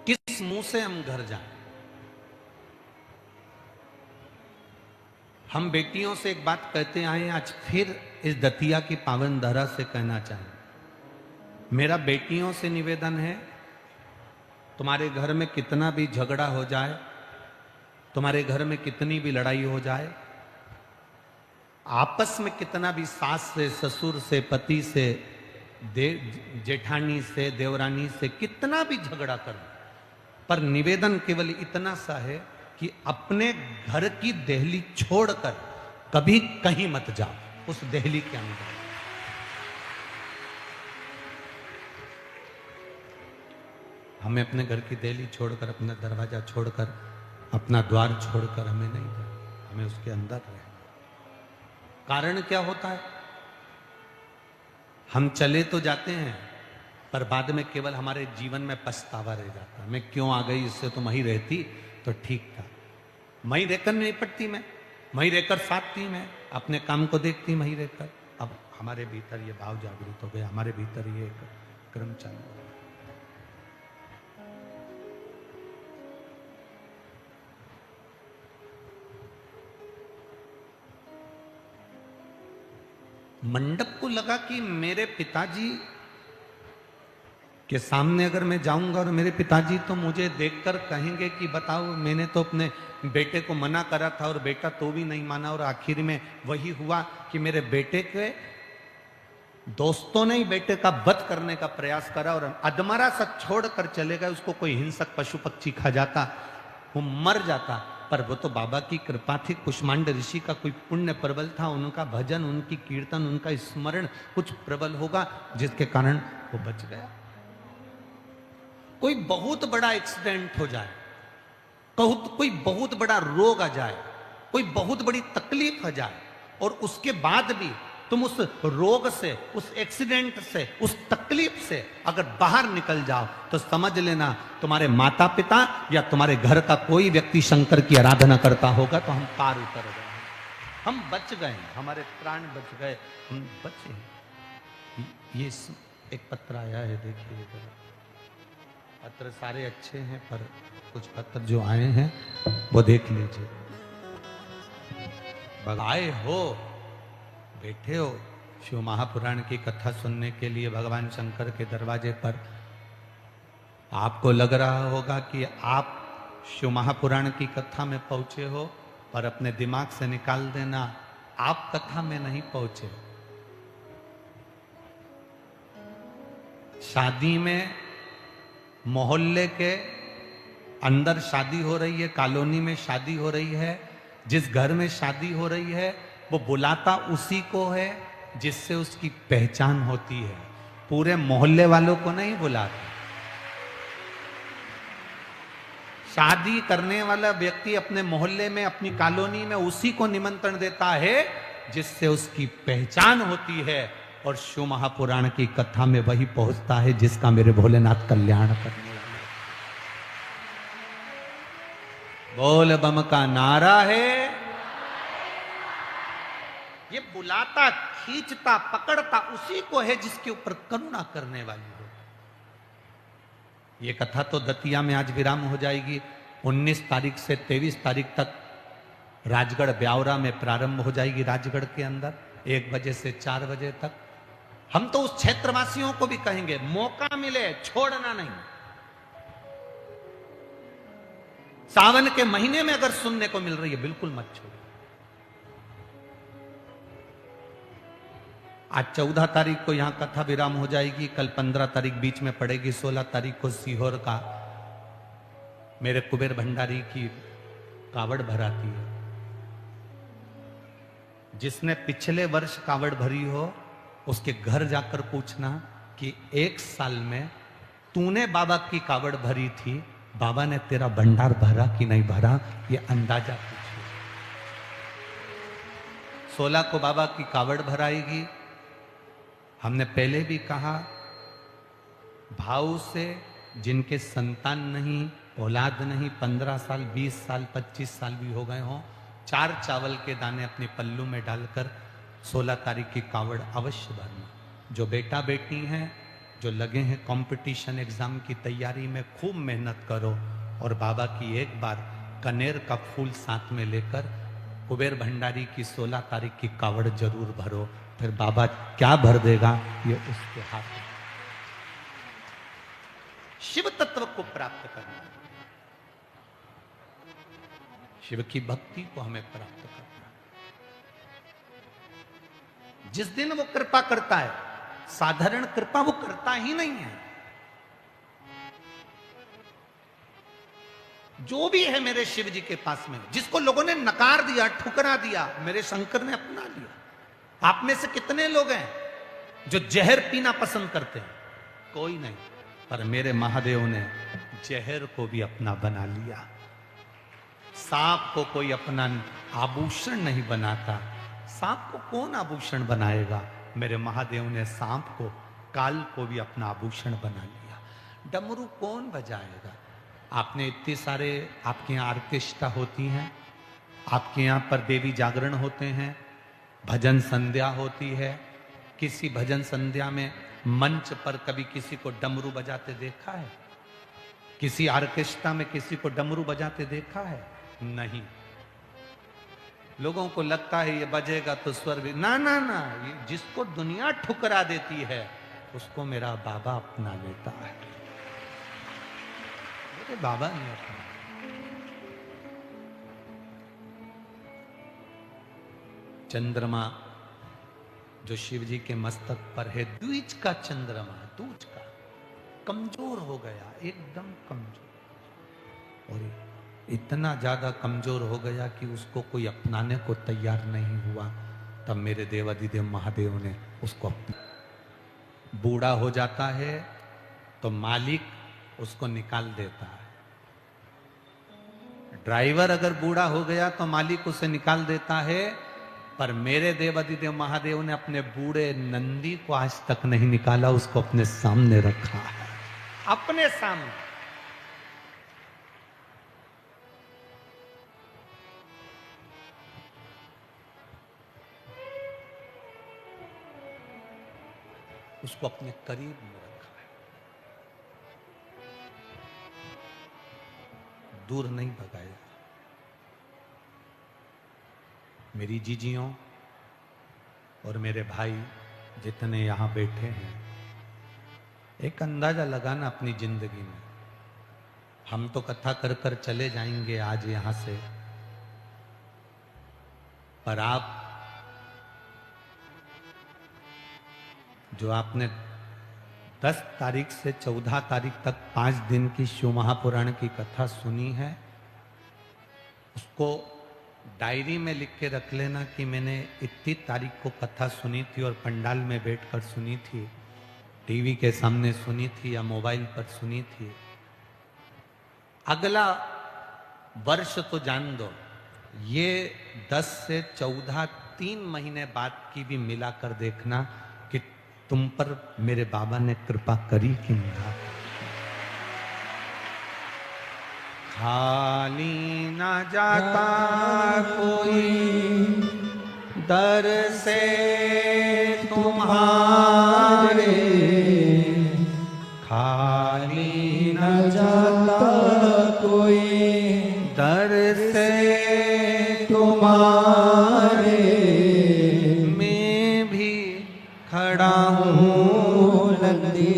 किस मुंह से हम घर जाएं? हम बेटियों से एक बात कहते आए, आज फिर इस दतिया की पावन धरा से कहना चाहें। मेरा बेटियों से निवेदन है, तुम्हारे घर में कितना भी झगड़ा हो जाए, तुम्हारे घर में कितनी भी लड़ाई हो जाए, आपस में कितना भी सास से, ससुर से, पति से, जेठानी से, देवरानी से कितना भी झगड़ा कर, पर निवेदन केवल इतना सा है कि अपने घर की देहली छोड़कर कभी कहीं मत जाओ। उस देहली के अंदर हमें अपने घर की देहली छोड़कर, अपना दरवाजा छोड़कर, अपना द्वार छोड़कर हमें नहीं जाना, हमें उसके अंदर रहना। कारण क्या होता है? हम चले तो जाते हैं, पर बाद में केवल हमारे जीवन में पछतावा रह जाता है। मैं क्यों आ गई, इससे तो वहीं रहती तो ठीक था। वहीं रहकर नहीं पड़ती, मैं वहीं रहकर साथती, मैं अपने काम को देखती वहीं रहकर। अब हमारे भीतर ये भाव जागृत हो गया, हमारे भीतर ये क्रम चालू हो गया। मंडप को लगा कि मेरे पिताजी के सामने अगर मैं जाऊंगा और मेरे पिताजी तो मुझे देखकर कहेंगे कि बताओ, मैंने तो अपने बेटे को मना करा था और बेटा तो भी नहीं माना, और आखिर में वही हुआ कि मेरे बेटे के दोस्तों ने ही बेटे का वध करने का प्रयास करा और अधमरा सा छोड़कर चले गए। उसको कोई हिंसक पशु पक्षी खा जाता, वो मर जाता, पर वो तो बाबा की कृपा थी। कुष्मांड ऋषि का कोई पुण्य प्रबल था, उनका भजन, उनकी कीर्तन, उनका स्मरण कुछ प्रबल होगा जिसके कारण वो बच गया। कोई बहुत बड़ा एक्सीडेंट हो जाए, कोई बहुत बड़ा रोग आ जाए, कोई बहुत बड़ी तकलीफ आ जाए, और उसके बाद भी तुम उस रोग से, उस एक्सीडेंट से, उस तकलीफ से अगर बाहर निकल जाओ तो समझ लेना तुम्हारे माता पिता या तुम्हारे घर का कोई व्यक्ति शंकर की आराधना करता होगा, तो हम पार उतर गए, हम बच गए, हमारे प्राण बच गए, हम बचे। ये एक पत्र आया है, देखिए। पत्र सारे अच्छे हैं, पर कुछ पत्र जो आए हैं वो देख लीजिए। आए हो, बैठे हो शिव महापुराण की कथा सुनने के लिए भगवान शंकर के दरवाजे पर। आपको लग रहा होगा कि आप शिव महापुराण की कथा में पहुंचे हो, पर अपने दिमाग से निकाल देना, आप कथा में नहीं पहुंचे। शादी में मोहल्ले के अंदर शादी हो रही है, कॉलोनी में शादी हो रही है, जिस घर में शादी हो रही है वो बुलाता उसी को है जिससे उसकी पहचान होती है, पूरे मोहल्ले वालों को नहीं बुलाता। शादी करने वाला व्यक्ति अपने मोहल्ले में, अपनी कॉलोनी में उसी को निमंत्रण देता है जिससे उसकी पहचान होती है, और शिव महापुराण की कथा में वही पहुंचता है जिसका मेरे भोलेनाथ कल्याण करने वाले। बोल बम का नारा है, ये बुलाता, खींचता, पकड़ता उसी को है जिसके ऊपर करुणा करने वाली हो। ये कथा तो दतिया में आज विराम हो जाएगी। 19 तारीख से 23 तारीख तक राजगढ़ ब्यावरा में प्रारंभ हो जाएगी, राजगढ़ के अंदर 1 बजे से 4 बजे तक। हम तो उस क्षेत्रवासियों को भी कहेंगे, मौका मिले छोड़ना नहीं। सावन के महीने में अगर सुनने को मिल रही है, बिल्कुल मत छोड़ो। आज 14 तारीख को यहां कथा विराम हो जाएगी, कल 15 तारीख बीच में पड़ेगी, 16 तारीख को सीहोर का मेरे कुबेर भंडारी की कावड़ भराती है। जिसने पिछले वर्ष कावड़ भरी हो उसके घर जाकर पूछना कि 1 साल में तूने बाबा की कावड़ भरी थी, बाबा ने तेरा भंडार भरा कि नहीं भरा, ये अंदाजा पूछिए। 16 को बाबा की कावड़ भराएगी। हमने पहले भी कहा, भाव से जिनके संतान नहीं, औलाद नहीं, 15 साल, 20 साल, 25 साल भी हो गए हों, 4 चावल के दाने अपने पल्लू में डालकर 16 तारीख की कावड़ अवश्य भरना। जो बेटा बेटी हैं जो लगे हैं कंपटीशन एग्जाम की तैयारी में, खूब मेहनत करो और बाबा की एक बार कनेर का फूल साथ में लेकर कुबेर भंडारी की 16 तारीख की कावड़ जरूर भरो। फिर बाबा क्या भर देगा ये उसके हाथ में। शिव तत्व को प्राप्त करना, शिव की भक्ति को हमें प्राप्त करना। जिस दिन वो कृपा करता है, साधारण कृपा वो करता ही नहीं है। जो भी है मेरे शिव जी के पास में, जिसको लोगों ने नकार दिया, ठुकरा दिया, मेरे शंकर ने अपना लिया। आप में से कितने लोग हैं जो जहर पीना पसंद करते हैं? कोई नहीं, पर मेरे महादेव ने जहर को भी अपना बना लिया। सांप को कोई अपना आभूषण नहीं बनाता। सांप को कौन आभूषण बनाएगा? मेरे महादेव ने सांप को, काल को भी अपना आभूषण बना लिया। डमरू कौन बजाएगा? आपने इतने सारे, आपके यहाँ आर्केस्ट्रा होती हैं, आपके यहाँ पर देवी जागरण होते हैं, भजन संध्या होती है। किसी भजन संध्या में मंच पर कभी किसी को डमरू बजाते देखा है? किसी आर्केस्ट्रा में किसी को डमरू बजाते देखा है? नहीं। लोगों को लगता है ये बजेगा तो स्वर भी, ना ना ना, ये जिसको दुनिया ठुकरा देती है उसको मेरा बाबा अपना लेता है। मेरे बाबा ने अपना। चंद्रमा जो शिव जी के मस्तक पर है, द्विज का चंद्रमा, दूज का, कमजोर हो गया, एकदम कमजोर, और इतना ज्यादा कमजोर हो गया कि उसको कोई अपनाने को तैयार नहीं हुआ। तब मेरे देवाधिदेव महादेव ने उसको अपना। बूढ़ा हो जाता है तो मालिक उसको निकाल देता है। ड्राइवर अगर बूढ़ा हो गया तो मालिक उसे निकाल देता है, पर मेरे देवाधिदेव महादेव ने अपने बूढ़े नंदी को आज तक नहीं निकाला, उसको अपने सामने रखा है, अपने सामने। उसको अपने करीब में रखा है, दूर नहीं भगाया। मेरी जीजियों और मेरे भाई जितने यहां बैठे हैं, एक अंदाजा लगाना अपनी जिंदगी में। हम तो कथा कर कर चले जाएंगे आज यहां से, पर आप जो आपने 10 तारीख से 14 तारीख तक 5 दिन की शिव महापुराण की कथा सुनी है, उसको डायरी में लिख के रख लेना कि मैंने इतनी तारीख को कथा सुनी थी और पंडाल में बैठकर सुनी थी, टीवी के सामने सुनी थी या मोबाइल पर सुनी थी। अगला वर्ष तो जान दो, ये 10 से 14 3 महीने बाद की भी मिलाकर देखना कि तुम पर मेरे बाबा ने कृपा करी कि नहीं। खाली ना जाता कोई दर से तुम्हारे, खाली ना जाता कोई दर से तुम्हारे, मैं भी खड़ा हूँ नंदी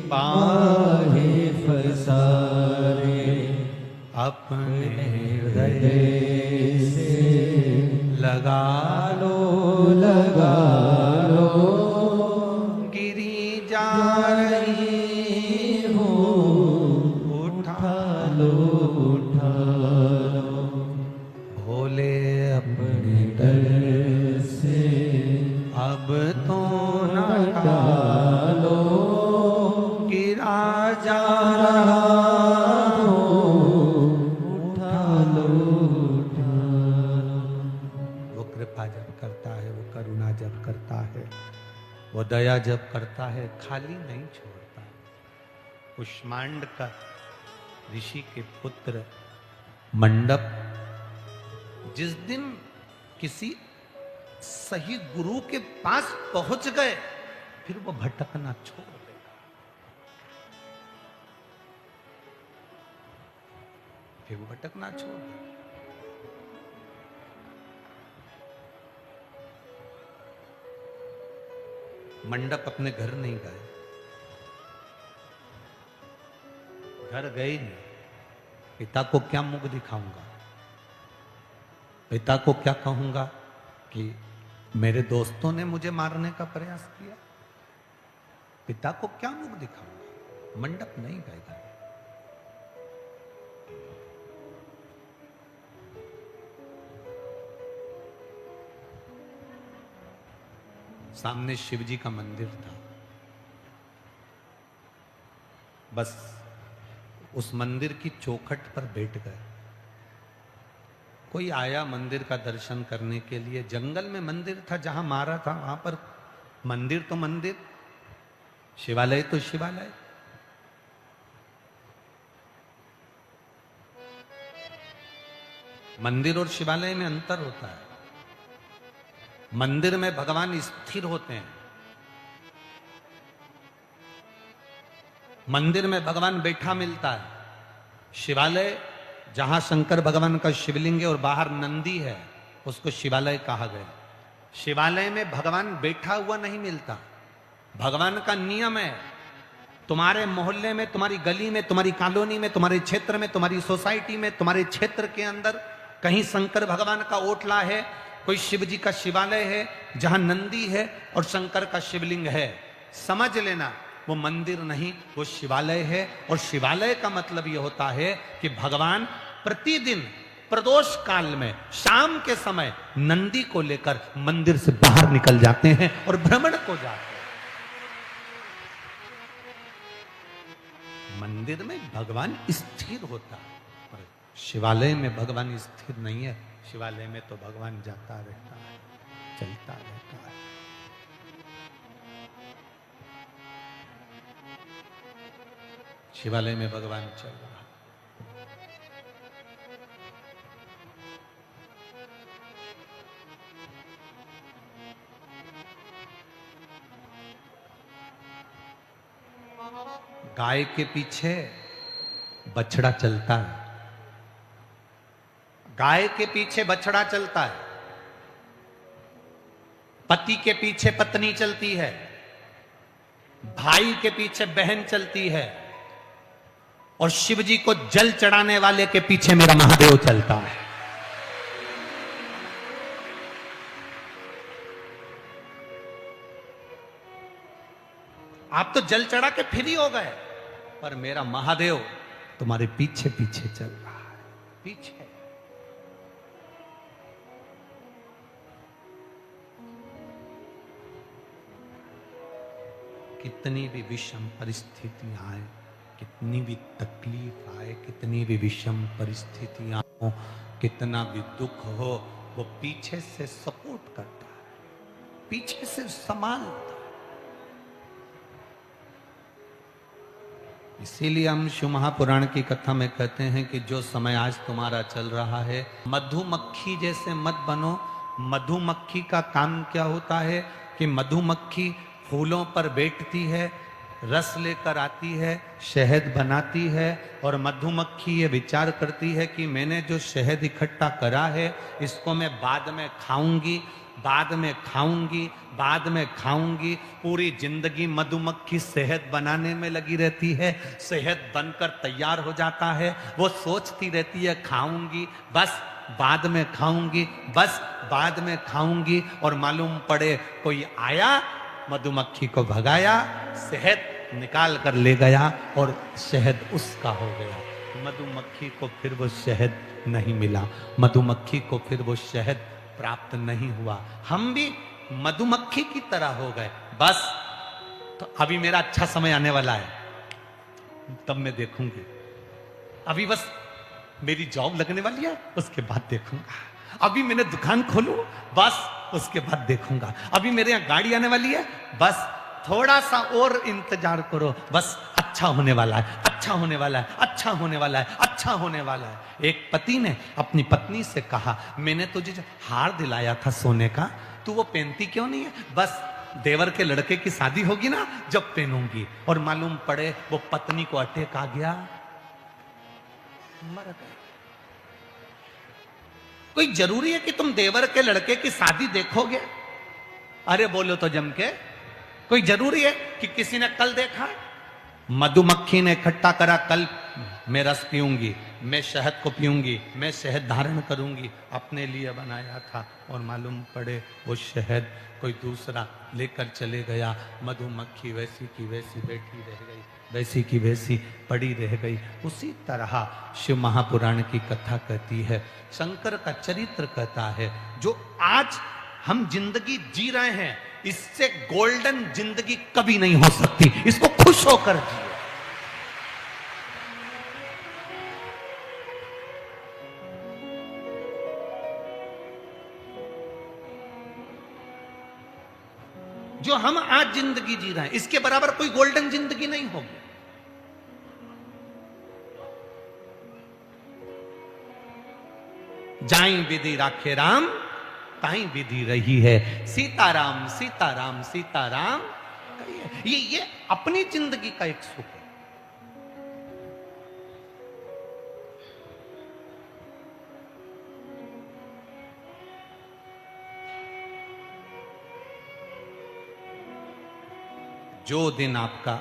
बाहे फसारे, अपने हृदय से लगा लो, लगा लो, गिरी जा रही हो, उठा लो, उठा लो, भोले अपने डर से अब तो न डालो, गिरा जा रहा हो, उठा लो, उठा लो। वो कृपा जब करता है, वो करुणा जब करता है, वो दया जब करता है, खाली नहीं छोड़ता। कुष्मांड का ऋषि के पुत्र मंडप जिस दिन किसी सही गुरु के पास पहुंच गए, फिर वो भटकना छोड़ देगा। कि वो भटकना छोड़ दे। मंडप अपने घर नहीं गए, घर गए नहीं। पिता को क्या मुख दिखाऊंगा, पिता को क्या कहूंगा कि मेरे दोस्तों ने मुझे मारने का प्रयास किया। पिता को क्या मुख दिखाऊंगा, मंडप नहीं गए घर। सामने शिव जी का मंदिर था, बस उस मंदिर की चौखट पर बैठ गए। कोई आया मंदिर का दर्शन करने के लिए, जंगल में मंदिर था जहां मारा था, वहां पर मंदिर तो मंदिर, शिवालय तो शिवालय। मंदिर और शिवालय में अंतर होता है। मंदिर में भगवान स्थिर होते हैं, मंदिर में भगवान बैठा मिलता है। शिवालय जहां शंकर भगवान का शिवलिंग है और बाहर नंदी है, उसको शिवालय कहा गया। शिवालय में भगवान बैठा हुआ नहीं मिलता। भगवान का नियम है, तुम्हारे मोहल्ले में, तुम्हारी गली में, तुम्हारी कॉलोनी में, तुम्हारे क्षेत्र में, तुम्हारी सोसाइटी में, तुम्हारे क्षेत्र के अंदर कहीं शंकर भगवान का ओटला है, कोई शिव जी का शिवालय है जहां नंदी है और शंकर का शिवलिंग है, समझ लेना वो मंदिर नहीं, वो शिवालय है। और शिवालय का मतलब यह होता है कि भगवान प्रतिदिन प्रदोष काल में शाम के समय नंदी को लेकर मंदिर से बाहर निकल जाते हैं और भ्रमण को जाते हैं। मंदिर में भगवान स्थिर होता है, और शिवालय में भगवान स्थिर नहीं है। शिवालय में तो भगवान जाता रहता है, चलता रहता है। शिवालय में भगवान चल रहा है। गाय के पीछे बछड़ा चलता है, गाय के पीछे बछड़ा चलता है, पति के पीछे पत्नी चलती है, भाई के पीछे बहन चलती है, और शिव जी को जल चढ़ाने वाले के पीछे मेरा महादेव चलता है। आप तो जल चढ़ा के फ्री हो गए, पर मेरा महादेव तुम्हारे पीछे पीछे चल रहा है, पीछे। कितनी भी विषम परिस्थितियां आए, कितनी भी तकलीफ आए, कितनी भी विषम परिस्थितियां हो, कितना भी दुख हो, वो पीछे से सपोर्ट करता है, पीछे से संभालता है। इसीलिए हम शिव महापुराण की कथा में कहते हैं कि जो समय आज तुम्हारा चल रहा है, मधुमक्खी जैसे मत बनो। मधुमक्खी का काम क्या होता है कि मधुमक्खी फूलों पर बैठती है, रस लेकर आती है, शहद बनाती है, और मधुमक्खी ये विचार करती है कि मैंने जो शहद इकट्ठा करा है इसको मैं बाद में खाऊंगी, बाद में खाऊंगी, बाद में खाऊंगी। पूरी जिंदगी मधुमक्खी शहद बनाने में लगी रहती है, शहद बनकर तैयार हो जाता है, वो सोचती रहती है खाऊंगी, बस बाद में खाऊंगी, बस बाद में खाऊंगी, और मालूम पड़े कोई आया, मधुमक्खी को भगाया, शहद निकाल कर ले गया और शहद उसका हो गया। मधुमक्खी को फिर वो शहद नहीं मिला, मधुमक्खी को फिर वो शहद प्राप्त नहीं हुआ। हम भी मधुमक्खी की तरह हो गए। बस तो अभी मेरा अच्छा समय आने वाला है, तब मैं देखूंगी। अभी बस मेरी जॉब लगने वाली है, उसके बाद देखूंगा। अभी मैंने दुकान खोलूं, बस उसके बाद देखूंगा। अभी मेरे यहाँ गाड़ी आने वाली है, बस थोड़ा सा और इंतजार करो, बस अच्छा होने वाला है, अच्छा होने वाला है, अच्छा होने वाला है, अच्छा होने वाला है। एक पति ने अपनी पत्नी से कहा, मैंने तुझे जो हार दिलाया था सोने का, तू वो पहनती क्यों नहीं है? बस देवर के लड़के की शादी होगी ना, जब पहनूंगी। और मालूम पड़े वो पत्नी को अटैक आ गया, मर गए। कोई जरूरी है कि तुम देवर के लड़के की शादी देखोगे? अरे बोलो तो जम के, कोई जरूरी है कि किसी ने कल देखा? मधुमक्खी ने इकट्ठा करा, कल मैं रस पीऊंगी, मैं शहद को पीऊंगी, मैं शहद धारण करूंगी, अपने लिए बनाया था, और मालूम पड़े वो शहद कोई दूसरा लेकर चले गया। मधुमक्खी वैसी की वैसी बैठी रह गई, वैसी की वैसी पड़ी रह गई। उसी तरह शिव महापुराण की कथा कहती है, शंकर का चरित्र कहता है, जो आज हम जिंदगी जी रहे हैं, इससे गोल्डन जिंदगी कभी नहीं हो सकती। इसको खुश होकर जिए। जो हम आज जिंदगी जी रहे हैं, इसके बराबर कोई गोल्डन जिंदगी नहीं होगी। जाई विधि राखे राम, ताई विधि रही है। सीताराम सीताराम सीताराम, ये अपनी जिंदगी का एक सुख है। जो दिन आपका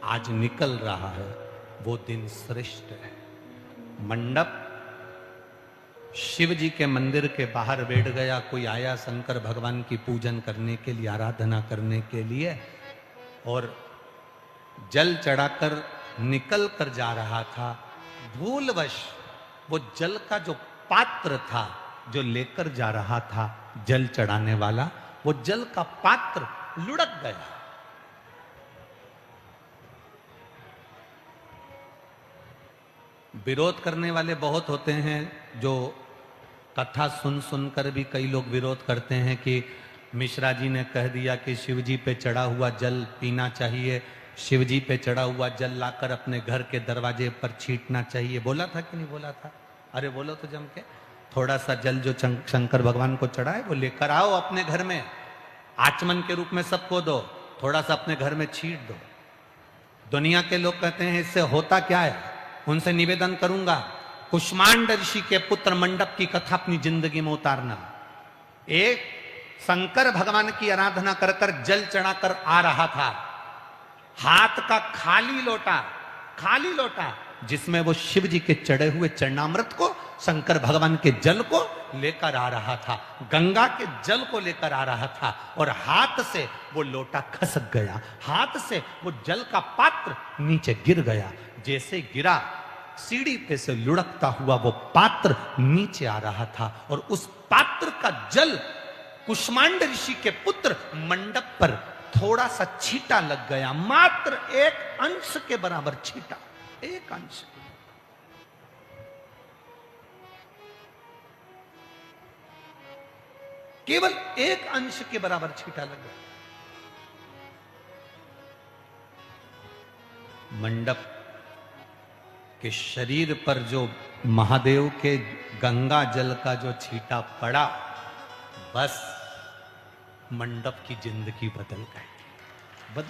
आज निकल रहा है वो दिन श्रेष्ठ है। मंडप, शिव जी के मंदिर के बाहर बैठ गया, कोई आया शंकर भगवान की पूजन करने के लिए, आराधना करने के लिए, और जल चढ़ाकर निकल कर जा रहा था। भूलवश वो जल का जो पात्र था, जो लेकर जा रहा था जल चढ़ाने वाला, वो जल का पात्र लुढ़क गया। विरोध करने वाले बहुत होते हैं, जो कथा सुन सुनकर भी कई लोग विरोध करते हैं कि मिश्रा जी ने कह दिया कि शिव जी पे चढ़ा हुआ जल पीना चाहिए, शिव जी पे चढ़ा हुआ जल लाकर अपने घर के दरवाजे पर छींटना चाहिए। बोला था कि नहीं बोला था? अरे बोलो तो जम के। थोड़ा सा जल जो शंकर भगवान को चढ़ा है वो लेकर आओ अपने घर में, आचमन के रूप में सबको दो, थोड़ा सा अपने घर में छींट दो। दुनिया के लोग कहते हैं इससे होता क्या है? उनसे निवेदन करूंगा, कुष्मांड ऋषि के पुत्र मंडप की कथा अपनी जिंदगी में उतारना। एक शंकर भगवान की आराधना कर कर जल चढ़ाकर आ रहा था, हाथ का खाली लोटा जिसमें वो शिव जी के चढ़े हुए चरणामृत को, शंकर भगवान के जल को लेकर आ रहा था, गंगा के जल को लेकर आ रहा था, और हाथ से वो लोटा खसक गया, हाथ से वो जल का पात्र नीचे गिर गया। जैसे गिरा, सीढ़ी पे से लुढ़कता हुआ वो पात्र नीचे आ रहा था, और उस पात्र का जल कुष्मांड ऋषि के पुत्र मंडप पर थोड़ा सा छींटा लग गया, मात्र एक अंश के बराबर छींटा, एक अंश। केवल एक अंश के बराबर छींटा लग गया। मंडप के शरीर पर जो महादेव के गंगा जल का जो छींटा पड़ा, बस मंडप की जिंदगी बदल गई।